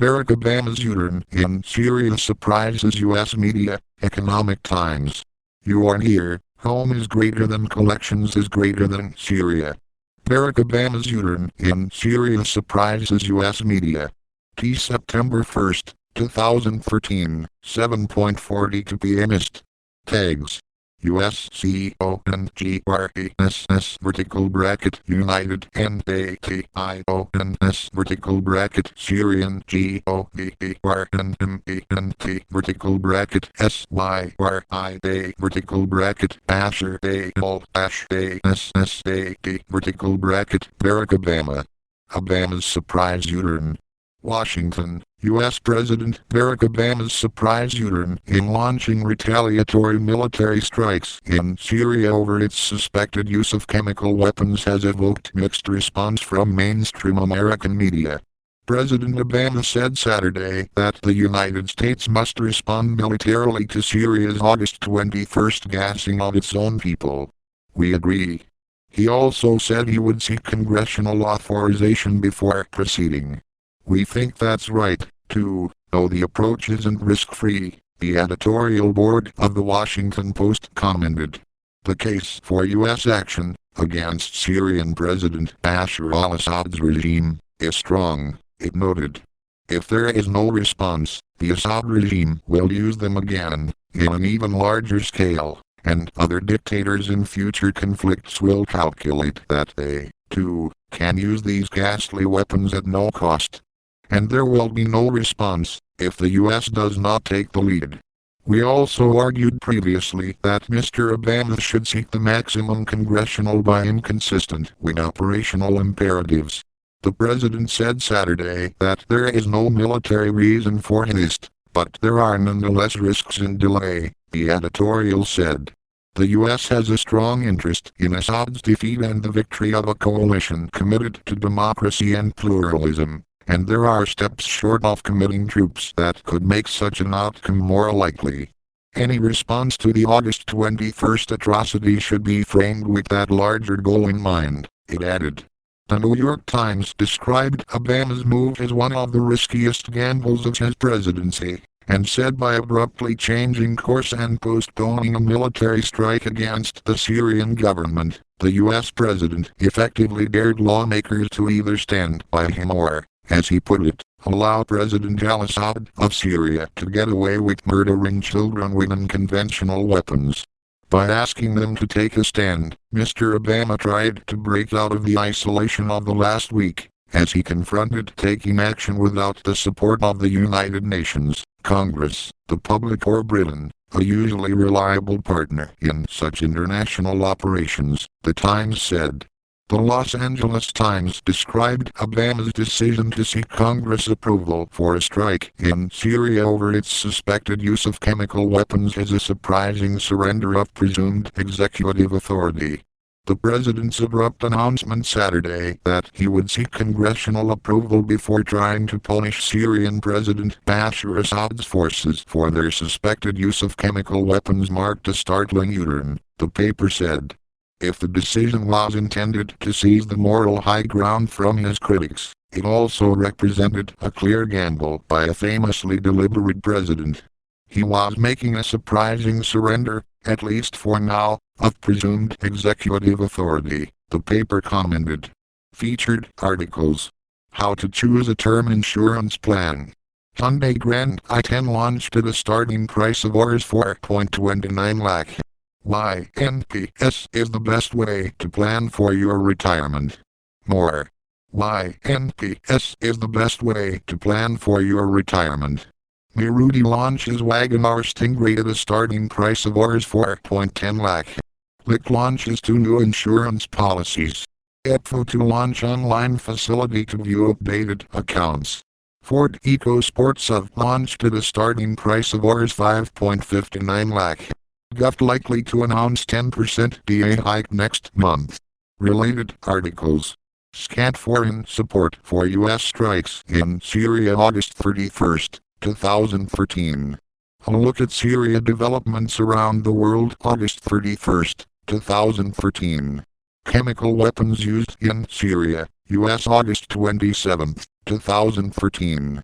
Barack Obama's U-turn in Syria surprises U.S. media. Economic Times. You are here. Home is greater than collections is greater than Syria. Barack Obama's U-turn in Syria surprises U.S. media. September 1, 2013, 7:42 p.m. East. Tags. USCONGRESS vertical bracket United NATIONS vertical bracket Syrian GOVERNMENT vertical bracket SYRIA vertical bracket Asher ALSSAD vertical bracket Barack Obama. Obama's surprise U-turn. Washington, U.S. President Barack Obama's surprise U-turn in launching retaliatory military strikes in Syria over its suspected use of chemical weapons has evoked mixed response from mainstream American media. President Obama said Saturday that the United States must respond militarily to Syria's August 21 gassing of its own people. We agree. He also said he would seek congressional authorization before proceeding. We think that's right, too, though the approach isn't risk-free, the editorial board of the Washington Post commented. The case for U.S. action against Syrian President Bashar al-Assad's regime is strong, it noted. If there is no response, the Assad regime will use them again, in an even larger scale, and other dictators in future conflicts will calculate that they, too, can use these ghastly weapons at no cost. And there will be no response if the U.S. does not take the lead. We also argued previously that Mr. Obama should seek the maximum congressional buy-in consistent with operational imperatives. The president said Saturday that there is no military reason for haste, but there are nonetheless risks in delay, the editorial said. The U.S. has a strong interest in Assad's defeat and the victory of a coalition committed to democracy and pluralism. And there are steps short of committing troops that could make such an outcome more likely. Any response to the August 21 atrocity should be framed with that larger goal in mind, it added. The New York Times described Obama's move as one of the riskiest gambles of his presidency, and said by abruptly changing course and postponing a military strike against the Syrian government, the U.S. president effectively dared lawmakers to either stand by him or, as he put it, allow President al-Assad of Syria to get away with murdering children with unconventional weapons. By asking them to take a stand, Mr. Obama tried to break out of the isolation of the last week, as he confronted taking action without the support of the United Nations, Congress, the public or Britain, a usually reliable partner in such international operations, the Times said. The Los Angeles Times described Obama's decision to seek Congress approval for a strike in Syria over its suspected use of chemical weapons as a surprising surrender of presumed executive authority. The president's abrupt announcement Saturday that he would seek congressional approval before trying to punish Syrian President Bashar Assad's forces for their suspected use of chemical weapons marked a startling U-turn, the paper said. If the decision was intended to seize the moral high ground from his critics, it also represented a clear gamble by a famously deliberate president. He was making a surprising surrender, at least for now, of presumed executive authority, the paper commented. Featured articles. How to choose a term insurance plan. Hyundai Grand i10 launched at a starting price of Rs 4.29 lakh. Why NPS is the best way to plan for your retirement. More. Why NPS is the best way to plan for your retirement. Maruti launches Wagon-R Stingray at a starting price of Rs 4.10 lakh. Lick launches 2 new insurance policies. EPFO to launch online facility to view updated accounts. Ford EcoSport SUV launched at a starting price of Rs 5.59 lakh. GOV likely to announce 10% DA hike next month. Related articles. Scant foreign support for U.S. strikes in Syria August 31, 2013. A look at Syria developments around the world August 31, 2013. Chemical weapons used in Syria, U.S. August 27, 2013.